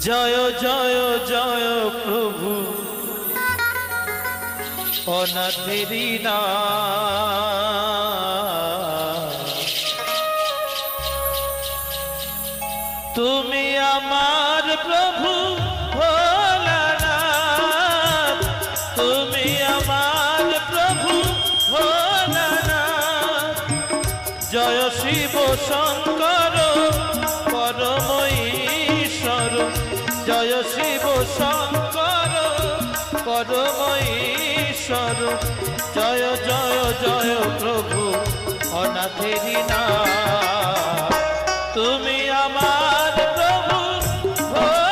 জয় জয় জয় প্রভু অনাথেরি তুমি আমার প্রভু ভোলানাথ, তুমি আমার প্রভু ভোলানাথ। জয় শিব শঙ্কর পরম ঈশ্বর, জয় শিব শঙ্কর